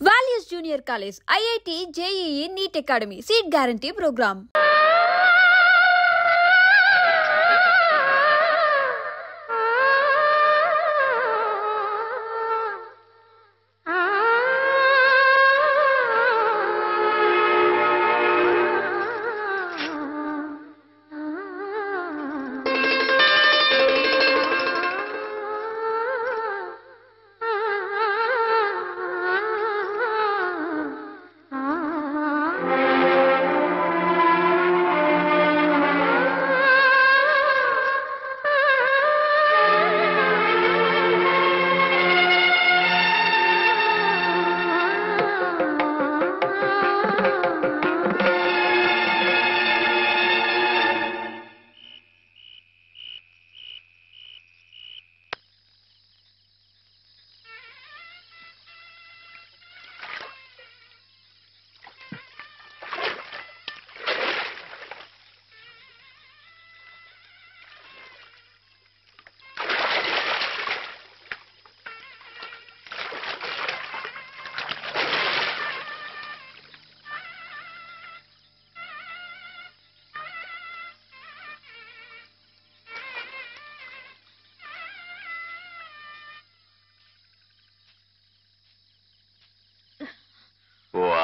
Values Junior College, IIT, JEE, NEET Academy, Seat Guarantee Program.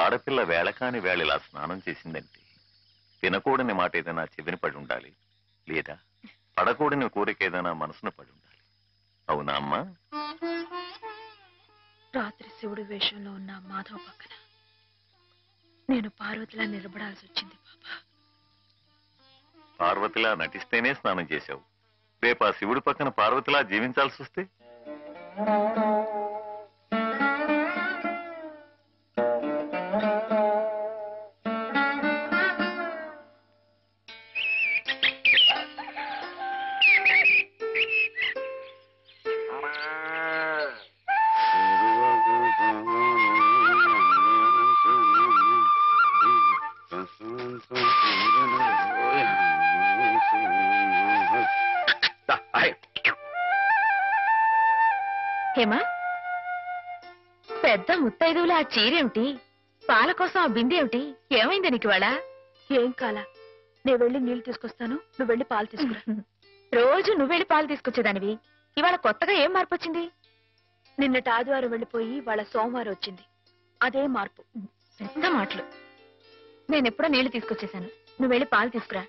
ఆడపిల్ల వేళకాని వేళలా స్నానం చేసిందంటే తినకూడని మాట ఏదైనా చెవిని పడి ఉండాలి, లేదా పడకూడని కోరిక ఏదైనా మనసును పడి ఉండాలి. అవునా అమ్మా? రాత్రి శివుడి వేషంలో ఉన్న మాధవ్ పక్కన నేను పార్వతిలా నిలబడాల్సి వచ్చింది బాబా. పార్వతిలా నటిస్తేనే స్నానం చేశావు, రేపు ఆ శివుడి పక్కన పార్వతిలా జీవించాల్సి వస్తే? హేమా, పెద్ద ముత్తైదువులు ఆ చీరేమిటి, పాల కోసం ఆ బిందె ఏమిటి, ఏమైంది నీకు ఇవాళ? ఏం కాలా, నేను వెళ్ళి నీళ్లు తీసుకొస్తాను, నువ్వు వెళ్ళి పాలు తీసుకురా. రోజు నువ్వు వెళ్ళి పాలు తీసుకొచ్చేదానివి, ఇవాళ కొత్తగా ఏం మార్పు వచ్చింది? నిన్నటి ఆదివారం వెళ్ళిపోయి వాళ్ళ సోమవారం వచ్చింది, అదే మార్పు. పెద్ద మాటలు. నేనెప్పుడో నీళ్లు తీసుకొచ్చేసాను, నువ్వు వెళ్ళి పాలు తీసుకురా.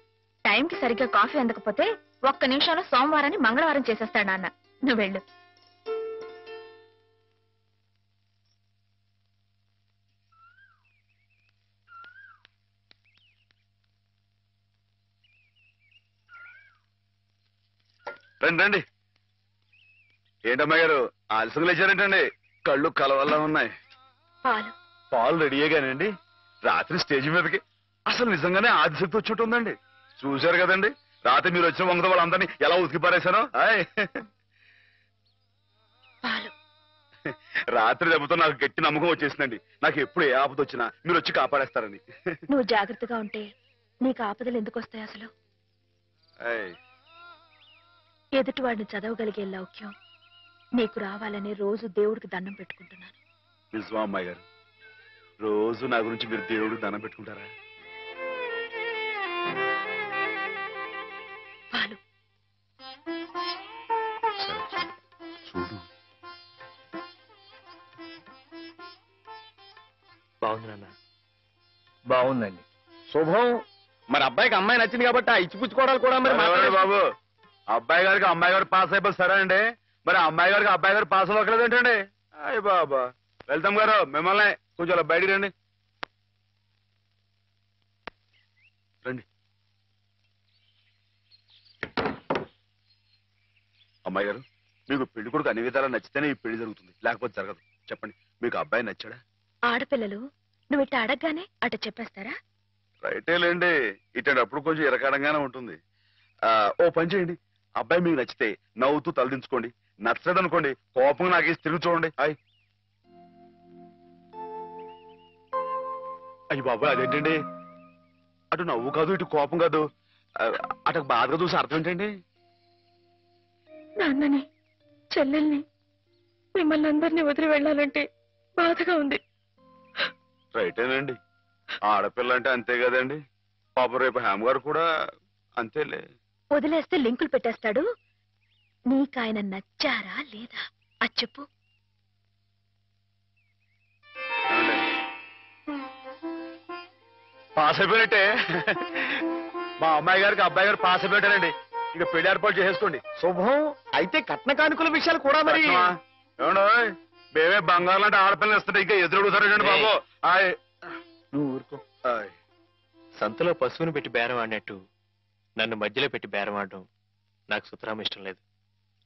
టైంకి సరిగ్గా కాఫీ అందకపోతే ఒక్క నిమిషంలో సోమవారాన్ని మంగళవారం చేసేస్తాడు నాన్న. నువ్వు వెళ్ళు. రండి రండి. ఏంటమ్మా గారు ఆలస్యం లేచారేంటండి? కళ్ళు కలవల్లా ఉన్నాయి. పాలు రెడీయేగానండి. రాత్రి స్టేజ్ మీదకి అసలు నిజంగానే ఆదిశక్తి వచ్చి ఉందండి. చూశారు కదండి రాత్రి మీరు వచ్చిన వంగతో వాళ్ళందరినీ ఎలా ఉతికి పారేశానో. రాత్రి దెబ్బతో నాకు గట్టి నమ్మకం వచ్చేసిందండి. నాకు ఎప్పుడు ఏ ఆపద వచ్చినా మీరు వచ్చి కాపాడేస్తారని. నువ్వు జాగ్రత్తగా ఉంటే నీకు ఆపదలు ఎందుకు వస్తాయి? అసలు ఎదుటివాడిని చదవగలిగే లౌక్యం నీకు రావాలని రోజు దేవుడికి దండం పెట్టుకుంటున్నాను. నిజమా అమ్మాయి గారు? రోజు నా గురించి మీరు దేవుడికి దండం పెట్టుకుంటారా? పాలు చూడు. బాగుంది నాన్న, బాగుందండి. శుభం. మరి అబ్బాయికి అమ్మాయి నచ్చింది కాబట్టి ఆ ఇచ్చిపుచ్చుకోవడాలు కూడా మరి బాబు, అబ్బాయి గారికి అమ్మాయి గారు పాస్ అయిపోయి సరే అండి, మరి అమ్మాయి గారికి అబ్బాయి గారు పాస్ అవ్వట్లేదు ఏంటండి? అయ్య బాబా. వెళ్తాం గారు, మిమ్మల్ని కొంచెం అలా బయటికి రండి. రండి. అమ్మాయి గారు, మీకు పెళ్లి కొడుకు అన్ని విధాలా నచ్చితేనే ఈ పెళ్లి జరుగుతుంది, లేకపోతే జరగదు. చెప్పండి, మీకు అబ్బాయి నచ్చాడా? ఆడపిల్లలు నువ్వు ఇట్ట అడగగానే అట చెప్పేస్తారా? రైటేలేండి, ఇటప్పుడు కొంచెం ఇరకాడంగానే ఉంటుంది. ఓ పని చేయండి, అబ్బాయి మీకు నచ్చితే నవ్వుతూ తలదించుకోండి, నచ్చలేదు అనుకోండి కోపంగా నాకేసి తిరిగి చూడండి. అయ్యి బాబాయ్, అదేంటండి? అటు నవ్వు కాదు, ఇటు కోపం కాదు, అటు బాధగా చూసి అర్థం ఏంటండి? నాన్నని చెల్లెల్ని మిమ్మల్ని అందరినీ వదిలి వెళ్ళాలంటే బాధగా ఉంది. రైటేనండి. ఆడపిల్ల అంటే అంతే కదండి. పాప రేపు హేమ గారు కూడా అంతేలే. వదిలేస్తే లింకులు పెట్టేస్తాడు. నీకాయన నచ్చారా లేదా అది చెప్పు. పాస్ అయిపోయినట్టే. మా అమ్మాయి గారికి అబ్బాయి గారు పాస్ అయిపోయారండి. ఇక పెళ్లి ఏర్పాటు చేసేసుకోండి. శుభం. అయితే కట్న కానుకల విషయాలు కూడా మరి ఏమండో మేమే బంగారం లాంటి ఆడపిల్లలు ఇస్తుంటే ఇంకా ఎదురడుగుతారండి బాబు. నువ్వు ఊరుకో. సంతలో పశువుని పెట్టి బేరం ఆడినట్టు నన్ను మధ్యలో పెట్టి బేరం ఆడడం నాకు సుతరాం ఇష్టం లేదు.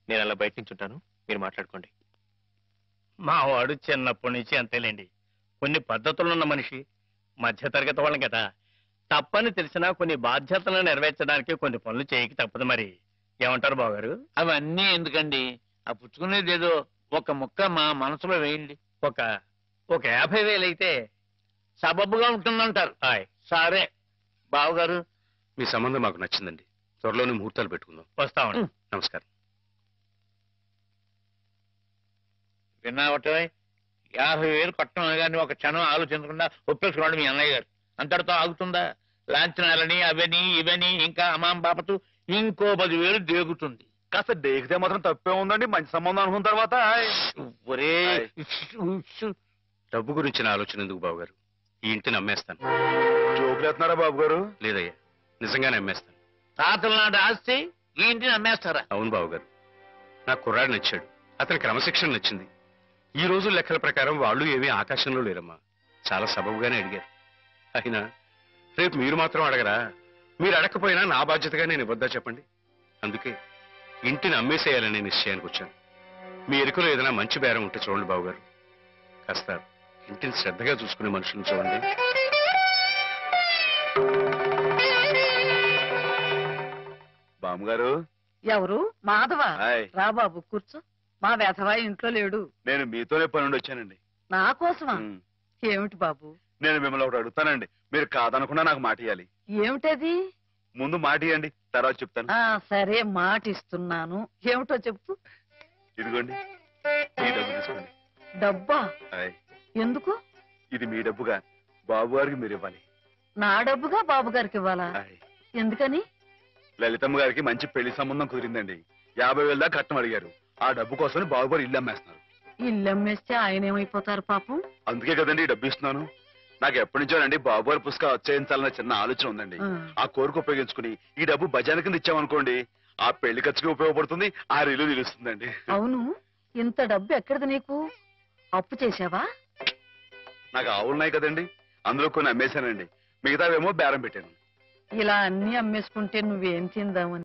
నేను అలా బయట నుంచి ఉంటాను, మీరు మాట్లాడుకోండి. మా వాడు చిన్నప్పటి నుంచి అంతేలేండి. కొన్ని పద్ధతులున్న మనిషి, మధ్యతరగతి వాళ్ళం కదా. తప్పని తెలిసినా కొన్ని బాధ్యతలను నెరవేర్చడానికి కొన్ని పనులు చేయక తప్పదు. మరి ఏమంటారు బావగారు? అవన్నీ ఎందుకండి, ఆ పుచ్చుకునేది ఏదో ఒక ముక్క మా మనసులో వేయండి. ఒక 50,000 అయితే సబబుగా ఉంటుందంటారు. సరే బావగారు, మీ సంబంధం మాకు నచ్చిందండి. త్వరలోనే ముహూర్తాలు పెట్టుకుందాం. వస్తామండి. నమస్కారం. విన్నావట 50,000 కట్టడం కానీ ఒక క్షణం ఆలోచించకుండా ఒప్పేసుకోండి మీ అన్నయ్య గారు. అంతటితో ఆగుతుందా? లాంఛనాలని అవని ఇవని ఇంకా అమాం బాపతు ఇంకో 10,000 దేగుతుంది. కాస్త దేగితే మాత్రం తప్పే ఉందండి. మంచి సంబంధం అనుకున్న తర్వాత ఒరే డబ్బు గురించిన ఆలోచన ఎందుకు బాబుగారు? ఈ ఇంటిని అమ్మేస్తాను. జోకులు ఎత్తున్నారా బాబు గారు? లేదయ్యా, నిజంగానే అమ్మేస్తాను. తాతల నాటి ఆస్తి ఈ ఇంటిని అమ్మేస్తారా? అవును బాబుగారు. నాకు కుర్రాడు నచ్చాడు, అతని క్రమశిక్షణ నచ్చింది. ఈ రోజు లెక్కల ప్రకారం వాళ్ళు ఏమీ ఆకాశంలో లేరమ్మా. చాలా సబబుగానే అడిగారు. అయినా రేపు మీరు మాత్రం అడగరా? మీరు అడగకపోయినా నా బాధ్యతగా నేను ఇవ్వద్దా చెప్పండి. అందుకే ఇంటిని అమ్మేసేయాలనే నిశ్చయానికి వచ్చాను. మీ ఎరుకలో ఏదైనా మంచి బేరం ఉంటే చూడండి బాబుగారు. కాస్త ఇంటిని శ్రద్ధగా చూసుకునే మనుషులను చూడండి. బామ్మగారు. ఎవరు? మాధవ. హాయ్. రా బాబు కూర్చో. మా వెధవా ఇంట్లో లేడు. నేను మీతోనే పని నుండి వచ్చానండి. నా కోసమా? ఏమిటి బాబు? నేను మిమ్మల్ని ఒకటి అడుగుతానండి. మీరు కాదనకుండా నాకు మాట ఇవ్వాలి. ఏమిటది? ముందు మాట ఇవ్వండి, తర్వాత చెప్తాను. సరే మాట ఇస్తున్నాను. ఏమిటో చెప్పు. ఇదిగోండి, ఈ డబ్బు తీసుకోండి. డబ్బా? హాయ్. ఎందుకు? ఇది మీ డబ్బుగా బాబు గారికి మీరు ఇవ్వాలి. నా డబ్బుగా బాబు గారికి ఇవ్వాలా? హాయ్. ఎందుకని? లలితమ్మ గారికి మంచి పెళ్లి సంబంధం కుదిరిందండి. 50,000 దాకా కట్నం అడిగారు. ఆ డబ్బు కోసమని బాబు గారు ఇల్లు అమ్మేస్తున్నారు. ఇల్లు అమ్మేస్తే ఆయన ఏమైపోతారు పాపం? అందుకే కదండి ఈ డబ్బు ఇస్తున్నాను. నాకు ఎప్పటి నుంచోనండి బాబు గారి పుస్తకం వచ్చేయించాలన్న చిన్న ఆలోచన ఉందండి. ఆ కోరిక ఉపయోగించుకుని ఈ డబ్బు బజార్ కింద ఇచ్చామనుకోండి, ఆ పెళ్లి ఖర్చుకి ఉపయోగపడుతుంది, ఆ ఇల్లు నిలుస్తుందండి. అవును, ఇంత డబ్బు ఎక్కడిది నీకు? అప్పు చేశావా? నాకు ఆవులున్నాయి కదండి, అందులో కొన్ని అమ్మేశానండి. మిగతావేమో బేరం పెట్టాను. ఇలా అన్ని అమ్మేసుకుంటే నువ్వేం తిందామని.